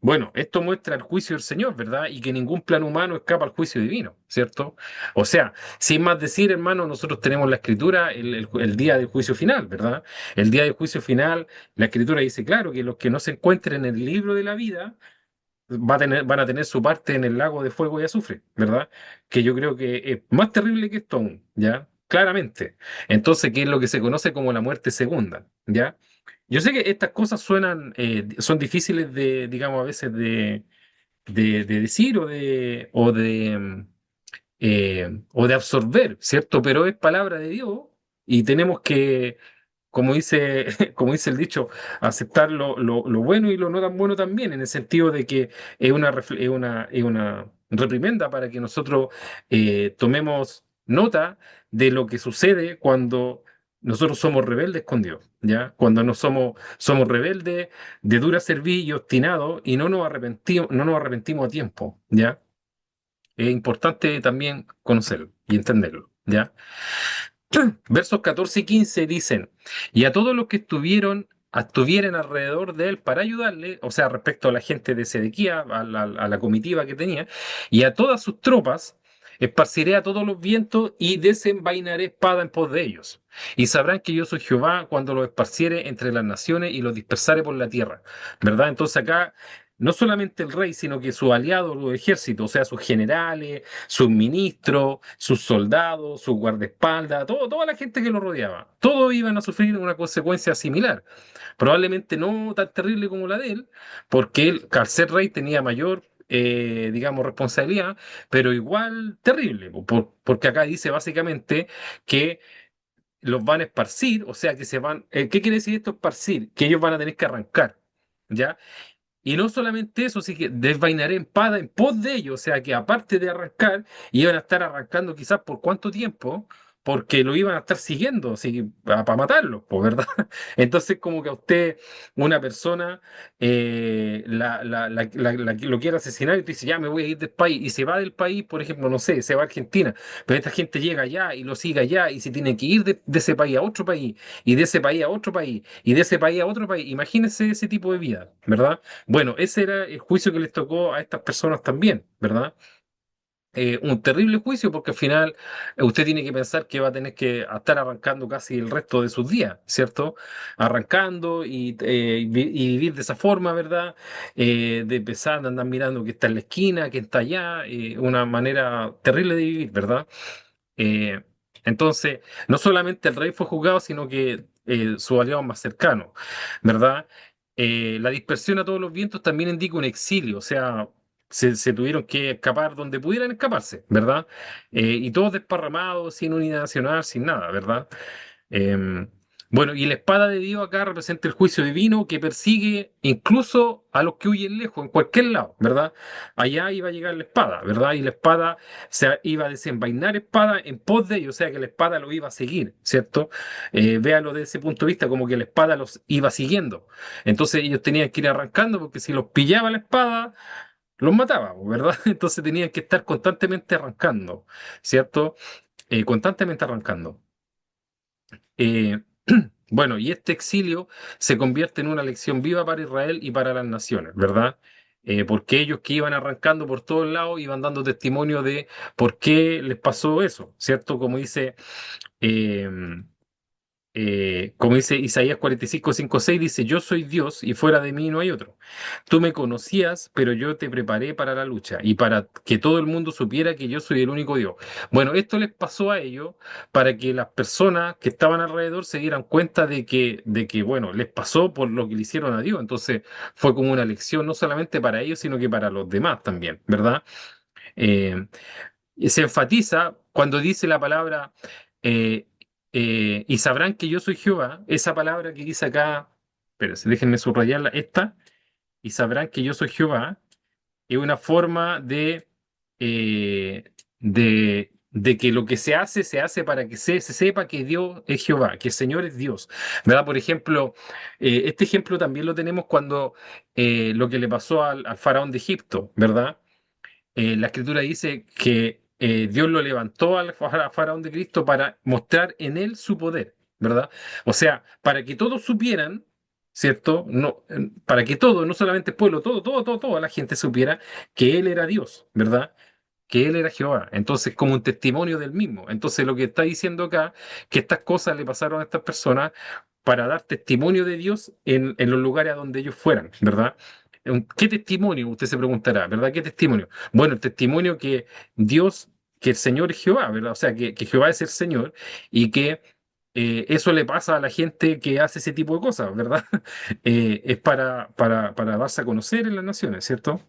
bueno, esto muestra el juicio del Señor, ¿verdad? Y que ningún plan humano escapa al juicio divino, ¿cierto? O sea, sin más decir, hermano, nosotros tenemos la escritura el día del juicio final, ¿verdad? El día del juicio final, la escritura dice, claro, que los que no se encuentren en el libro de la vida, van a tener su parte en el lago de fuego y azufre, ¿verdad? Que yo creo que es más terrible que esto aún, ¿ya? Claramente. Entonces, ¿qué es lo que se conoce como la muerte segunda? ¿Ya? Yo sé que estas cosas son difíciles de, digamos, a veces de decir o de absorber, ¿cierto? Pero es palabra de Dios y tenemos que, como dice, como dice el dicho, aceptar lo bueno y lo no tan bueno también, en el sentido de que es una reprimenda para que nosotros tomemos nota de lo que sucede cuando nosotros somos rebeldes con Dios, ¿ya? Cuando somos rebeldes, de dura cerviz y obstinados y no nos arrepentimos a tiempo, ¿ya? Es importante también conocerlo y entenderlo, ¿ya? Versos 14 y 15 dicen, y a todos los que estuvieran alrededor de él para ayudarle, o sea, respecto a la gente de Sedequía, a la comitiva que tenía, y a todas sus tropas, esparciré a todos los vientos y desenvainaré espada en pos de ellos. Y sabrán que yo soy Jehová cuando los esparciere entre las naciones y los dispersare por la tierra. ¿Verdad? Entonces acá no solamente el rey, sino que sus aliados, los ejércitos, o sea, sus generales, sus ministros, sus soldados, sus guardaespaldas, toda la gente que lo rodeaba, todos iban a sufrir una consecuencia similar. Probablemente no tan terrible como la de él, porque él, al ser rey, tenía mayor, digamos, responsabilidad, pero igual terrible, porque acá dice básicamente que los van a esparcir, o sea, que se van. ¿Qué quiere decir esto esparcir? Que ellos van a tener que arrancar. ¿Ya? Y no solamente eso, sí que desvainaré espada en pos de ellos, o sea que aparte de arrancar, iban a estar arrancando quizás por cuánto tiempo, porque lo iban a estar siguiendo, así, para matarlo, pues, ¿verdad? Entonces, como que a usted, una persona, lo quiere asesinar y te dice, ya me voy a ir del país, y se va del país, por ejemplo, no sé, se va a Argentina, pero esta gente llega allá y lo sigue allá, y se tiene que ir de ese país a otro país, y de ese país a otro país, y de ese país a otro país. Imagínense ese tipo de vida, ¿verdad? Bueno, ese era el juicio que les tocó a estas personas también, ¿verdad? Un terrible juicio porque al final usted tiene que pensar que va a tener que estar arrancando casi el resto de sus días, ¿cierto? Arrancando y vivir de esa forma, ¿verdad? De empezar a andar mirando que está en la esquina, que está allá, una manera terrible de vivir, ¿verdad? Eh, entonces, no solamente el rey fue juzgado, sino que sus aliados más cercanos, ¿verdad? La dispersión a todos los vientos también indica un exilio, o sea, se tuvieron que escapar donde pudieran escaparse, ¿verdad? Y todos desparramados, sin unidad nacional, sin nada, ¿verdad? Eh, bueno, y la espada de Dios acá representa el juicio divino que persigue incluso a los que huyen lejos, en cualquier lado, ¿verdad? Allá iba a llegar la espada, ¿verdad? Y la espada se iba a desenvainar espada en pos de ellos, o sea que la espada lo iba a seguir, ¿cierto? Véalo desde ese punto de vista, como que la espada los iba siguiendo. Entonces ellos tenían que ir arrancando, porque si los pillaba la espada, los mataba, ¿verdad? Entonces tenían que estar constantemente arrancando, ¿cierto? Constantemente arrancando. Eh, bueno, y este exilio se convierte en una lección viva para Israel y para las naciones, ¿verdad? Porque ellos que iban arrancando por todos lados iban dando testimonio de por qué les pasó eso, ¿cierto? Eh, como dice Isaías 45, 5, 6, dice, yo soy Dios y fuera de mí no hay otro. Tú me conocías, pero yo te preparé para la lucha y para que todo el mundo supiera que yo soy el único Dios. Bueno, esto les pasó a ellos para que las personas que estaban alrededor se dieran cuenta de que, bueno, les pasó por lo que le hicieron a Dios. Entonces fue como una lección no solamente para ellos, sino que para los demás también, ¿verdad? Eh, y se enfatiza cuando dice la palabra eh, y sabrán que yo soy Jehová, esa palabra que dice acá, espérense, déjenme subrayarla, esta, y sabrán que yo soy Jehová, es una forma de que lo que se hace para que se sepa que Dios es Jehová, que el Señor es Dios, ¿verdad? Por ejemplo, este ejemplo también lo tenemos cuando lo que le pasó al faraón de Egipto, ¿verdad? La escritura dice que Dios lo levantó al faraón de Cristo para mostrar en él su poder, ¿verdad? O sea, para que todos supieran, ¿cierto? No, para que todos, no solamente el pueblo, toda la gente supiera que él era Dios, ¿verdad? Que él era Jehová. Entonces, como un testimonio del mismo. Entonces, lo que está diciendo acá, que estas cosas le pasaron a estas personas para dar testimonio de Dios en los lugares a donde ellos fueran, ¿verdad? ¿Qué testimonio? Usted se preguntará, ¿verdad? ¿Qué testimonio? Bueno, el testimonio que Dios, que el Señor es Jehová, ¿verdad? O sea, que Jehová es el Señor y que eso le pasa a la gente que hace ese tipo de cosas, ¿verdad? Es para darse a conocer en las naciones, ¿cierto?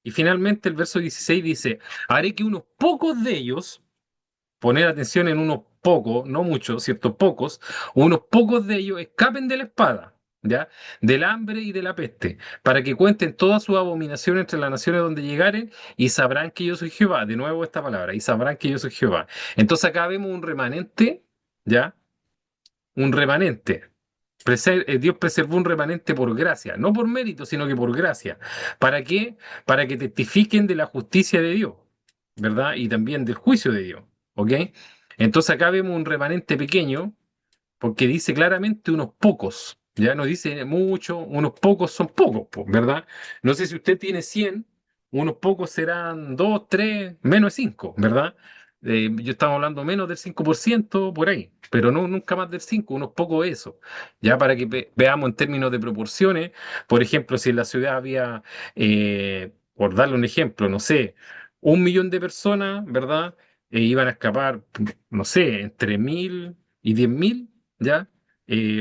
Y finalmente el verso 16 dice, haré que unos pocos de ellos, poner atención en unos pocos, no muchos, ¿cierto? Pocos, unos pocos de ellos escapen de la espada, ¿ya? Del hambre y de la peste, para que cuenten toda su abominación entre las naciones donde llegaren y sabrán que yo soy Jehová. De nuevo esta palabra, y sabrán que yo soy Jehová. Entonces acá vemos un remanente, ¿ya? Un remanente. Dios preservó un remanente por gracia, no por mérito, sino que por gracia. ¿Para qué? Para que testifiquen de la justicia de Dios, ¿verdad? Y también del juicio de Dios, ¿ok? Entonces acá vemos un remanente pequeño porque dice claramente unos pocos, ya no dice mucho, unos pocos son pocos, po, ¿verdad? No sé si usted tiene 100, unos pocos serán 2, 3, menos de 5, ¿verdad? Yo estaba hablando menos del 5% por ahí, pero no nunca más del 5, unos pocos eso, ya para que veamos en términos de proporciones, por ejemplo, si en la ciudad había, por darle un ejemplo, no sé, 1 millón de personas, ¿verdad? Iban a escapar, no sé, entre 1.000 y 10.000, ¿ya?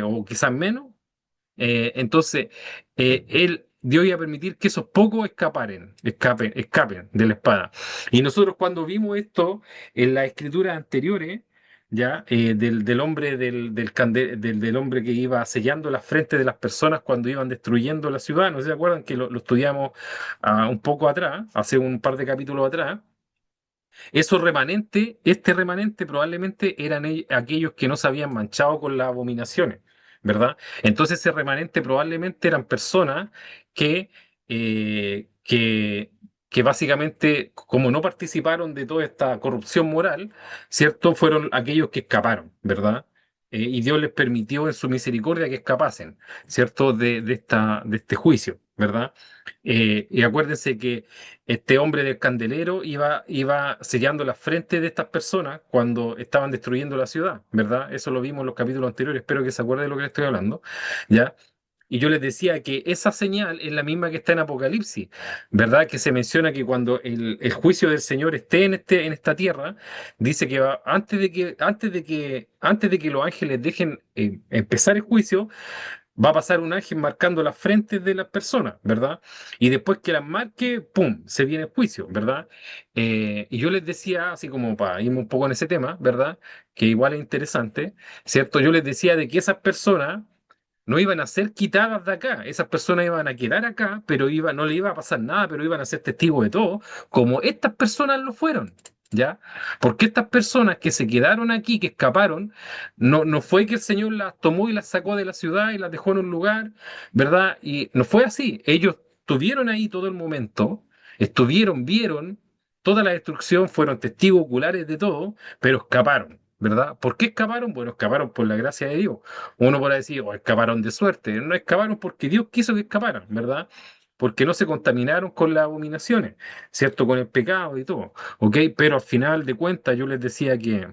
O quizás menos. Entonces, Dios iba a permitir que esos pocos escapen de la espada. Y nosotros cuando vimos esto en las escrituras anteriores, ¿ya? Del hombre, del hombre que iba sellando las frentes de las personas cuando iban destruyendo la ciudad, ¿no se acuerdan que lo estudiamos un poco atrás, hace un par de capítulos atrás? Esos remanentes, este remanente probablemente eran aquellos que no se habían manchado con las abominaciones, ¿verdad? Entonces ese remanente probablemente eran personas que, eh, que, que básicamente, como no participaron de toda esta corrupción moral, ¿cierto? Fueron aquellos que escaparon, ¿verdad? Y Dios les permitió en su misericordia que escapasen, ¿cierto? De este juicio, ¿verdad? Y acuérdense que este hombre del candelero iba sellando las frentes de estas personas cuando estaban destruyendo la ciudad, ¿verdad? Eso lo vimos en los capítulos anteriores, espero que se acuerde de lo que le estoy hablando, ¿ya? Y yo les decía que esa señal es la misma que está en Apocalipsis, ¿verdad? Que se menciona que cuando el juicio del Señor esté en esta tierra, dice que antes de que los ángeles dejen empezar el juicio, va a pasar un ángel marcando las frentes de las personas, ¿verdad? Y después que las marque, ¡pum!, se viene el juicio, ¿verdad? Y yo les decía, así como para irme un poco en ese tema, ¿verdad? Que igual es interesante, ¿cierto? Yo les decía de que esas personas no iban a ser quitadas de acá, esas personas iban a quedar acá, pero no le iba a pasar nada, pero iban a ser testigos de todo, como estas personas lo fueron. ¿Ya? Porque estas personas que se quedaron aquí, que escaparon, no fue que el Señor las tomó y las sacó de la ciudad y las dejó en un lugar, ¿verdad? Y no fue así. Ellos estuvieron ahí todo el momento, vieron toda la destrucción, fueron testigos oculares de todo, pero escaparon, ¿verdad? ¿Por qué escaparon? Bueno, escaparon por la gracia de Dios. Uno podrá decir, o escaparon de suerte. No escaparon porque Dios quiso que escaparan, ¿verdad? Porque no se contaminaron con las abominaciones, ¿cierto? Con el pecado y todo, ¿ok? Pero al final de cuentas yo les decía que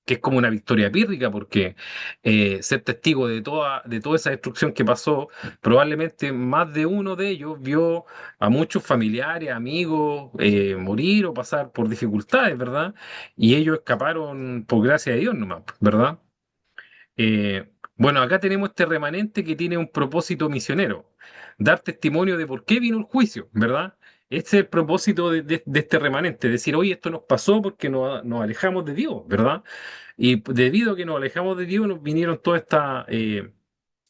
es como una victoria pírrica, porque ser testigo de toda esa destrucción que pasó, probablemente más de uno de ellos vio a muchos familiares, amigos, morir o pasar por dificultades, ¿verdad? Y ellos escaparon por gracia de Dios nomás, ¿verdad? Bueno, acá tenemos este remanente que tiene un propósito misionero, dar testimonio de por qué vino el juicio, ¿verdad? Este es el propósito de este remanente, decir, oye, esto nos pasó porque nos alejamos de Dios, ¿verdad? Y debido a que nos alejamos de Dios, nos vinieron todas estas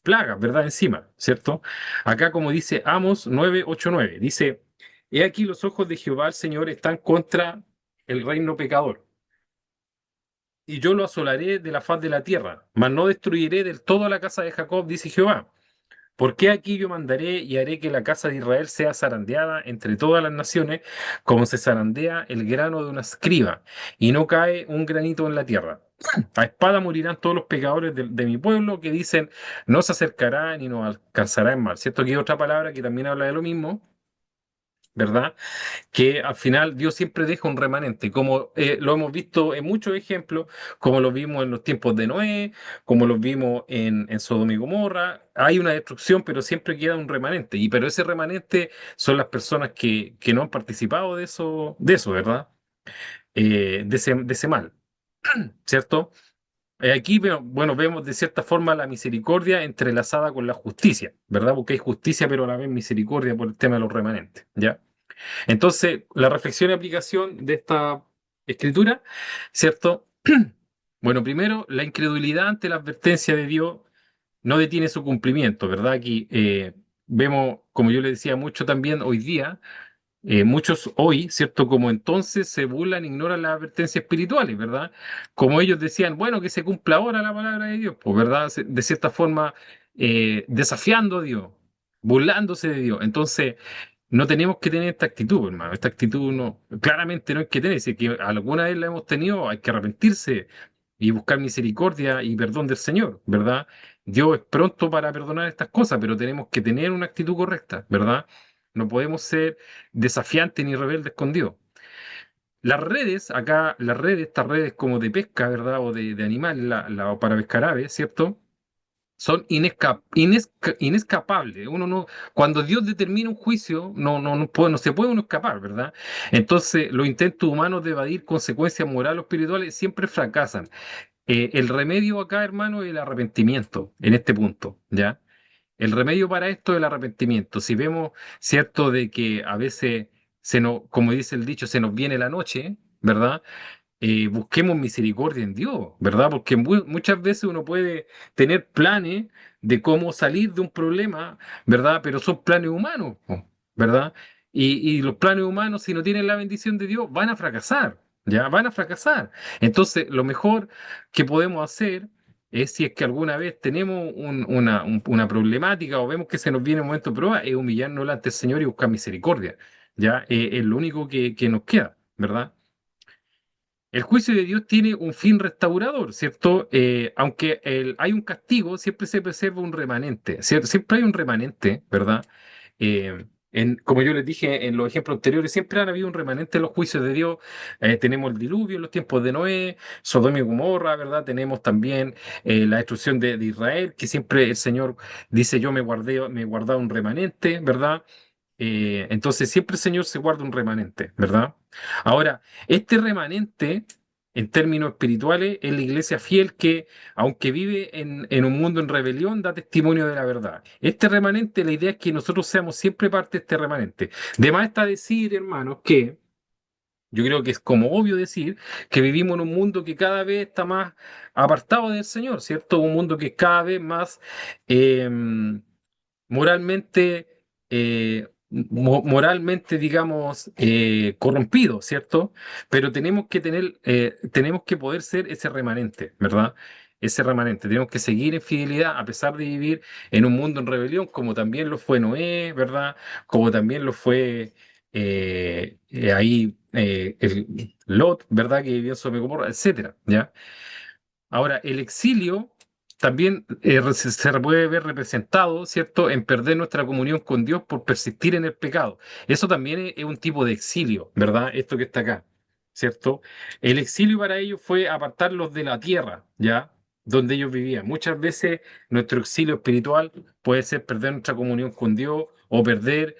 plagas, ¿verdad? Encima, ¿cierto? Acá, como dice Amos 9:8-9, dice, he aquí los ojos de Jehová el Señor están contra el reino pecador y yo lo asolaré de la faz de la tierra, mas no destruiré del todo a la casa de Jacob, dice Jehová. Porque aquí yo mandaré y haré que la casa de Israel sea zarandeada entre todas las naciones, como se zarandea el grano de una escriba, y no cae un granito en la tierra. A espada morirán todos los pecadores de mi pueblo que dicen, no se acercará ni nos alcanzará en mal. ¿Cierto? Que hay otra palabra que también habla de lo mismo, ¿verdad? Que al final Dios siempre deja un remanente, como lo hemos visto en muchos ejemplos, como lo vimos en los tiempos de Noé, como lo vimos en Sodoma y Gomorra. Hay una destrucción, pero siempre queda un remanente. Pero ese remanente son las personas que no han participado de eso, ¿verdad? De ese mal, ¿cierto? Aquí, bueno, vemos de cierta forma la misericordia entrelazada con la justicia, ¿verdad? Porque hay justicia, pero a la vez misericordia por el tema de los remanentes, ¿ya? Entonces, la reflexión y aplicación de esta escritura, ¿cierto? Bueno, primero, la incredulidad ante la advertencia de Dios no detiene su cumplimiento, ¿verdad? Aquí vemos, como yo le decía mucho también hoy día, muchos hoy, ¿cierto? Como entonces se burlan, ignoran las advertencias espirituales, ¿verdad? Como ellos decían, bueno, que se cumpla ahora la palabra de Dios, pues, ¿verdad? De cierta forma, desafiando a Dios, burlándose de Dios. Entonces, no tenemos que tener esta actitud, hermano. Esta actitud no, claramente no hay que tener. Si es que alguna vez la hemos tenido, hay que arrepentirse y buscar misericordia y perdón del Señor, ¿verdad? Dios es pronto para perdonar estas cosas, pero tenemos que tener una actitud correcta, ¿verdad? No podemos ser desafiantes ni rebeldes con Dios. Las redes, acá, las redes, estas redes como de pesca, ¿verdad? O de animales, o para pescar aves, ¿cierto? Son inescapables. Uno no, cuando Dios determina un juicio, no se puede uno escapar, ¿verdad? Entonces, los intentos humanos de evadir consecuencias morales o espirituales siempre fracasan. El remedio acá, hermano, es el arrepentimiento, en este punto, ¿ya? El remedio para esto es el arrepentimiento. Si vemos, cierto, de que a veces como dice el dicho, se nos viene la noche, ¿verdad? Busquemos misericordia en Dios, ¿verdad? Porque muchas veces uno puede tener planes de cómo salir de un problema, ¿verdad? Pero son planes humanos, po, ¿verdad? Y los planes humanos, si no tienen la bendición de Dios, van a fracasar, ¿ya? Van a fracasar. Entonces, lo mejor que podemos hacer es, si es que alguna vez tenemos una problemática o vemos que se nos viene un momento de prueba, es humillarnos delante del Señor y buscar misericordia, ¿ya? Es lo único que nos queda, ¿verdad? El juicio de Dios tiene un fin restaurador, ¿cierto? Aunque hay un castigo, siempre se preserva un remanente, ¿cierto? Siempre hay un remanente, ¿verdad? Como yo les dije en los ejemplos anteriores, siempre han habido un remanente en los juicios de Dios. Tenemos el diluvio en los tiempos de Noé, Sodoma y Gomorra, ¿verdad? Tenemos también la destrucción de Israel, que siempre el Señor dice, yo me he guardado un remanente, ¿verdad? Entonces siempre el Señor se guarda un remanente, ¿verdad? Ahora, este remanente, en términos espirituales, es la iglesia fiel que, aunque vive en un mundo en rebelión, da testimonio de la verdad. Este remanente, la idea es que nosotros seamos siempre parte de este remanente. De más está decir, hermanos, que yo creo que es como obvio decir que vivimos en un mundo que cada vez está más apartado del Señor, ¿cierto? Un mundo que es cada vez más moralmente, moralmente, digamos, corrompido, ¿cierto? Pero tenemos que poder ser ese remanente, ¿verdad? Ese remanente. Tenemos que seguir en fidelidad a pesar de vivir en un mundo en rebelión, como también lo fue Noé, ¿verdad? Como también lo fue el Lot, ¿verdad? Que vivió en Sodoma y Gomorra, etcétera, ¿ya? Ahora, el exilio también se puede ver representado, ¿cierto?, en perder nuestra comunión con Dios por persistir en el pecado. Eso también es un tipo de exilio, ¿verdad? Esto que está acá, ¿cierto? El exilio para ellos fue apartarlos de la tierra, ¿ya? Donde ellos vivían. Muchas veces nuestro exilio espiritual puede ser perder nuestra comunión con Dios o perder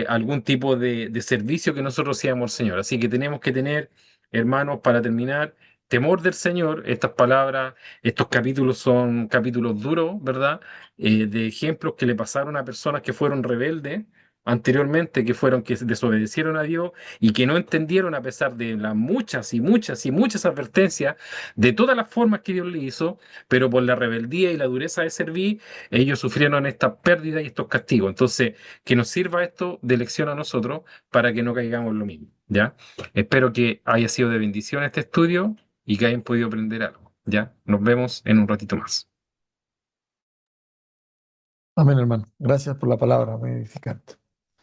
algún tipo de servicio que nosotros hacíamos al Señor. Así que tenemos que tener, hermanos, para terminar, temor del Señor. Estas palabras, estos capítulos son capítulos duros, ¿verdad? De ejemplos que le pasaron a personas que fueron rebeldes anteriormente, que desobedecieron a Dios y que no entendieron a pesar de las muchas y muchas y muchas advertencias de todas las formas que Dios le hizo, pero por la rebeldía y la dureza de servir, ellos sufrieron esta pérdida y estos castigos. Entonces, que nos sirva esto de lección a nosotros para que no caigamos en lo mismo, ¿ya? Espero que haya sido de bendición este estudio y que hayan podido aprender algo. Ya, nos vemos en un ratito más. Amén, hermano. Gracias por la palabra, muy edificante.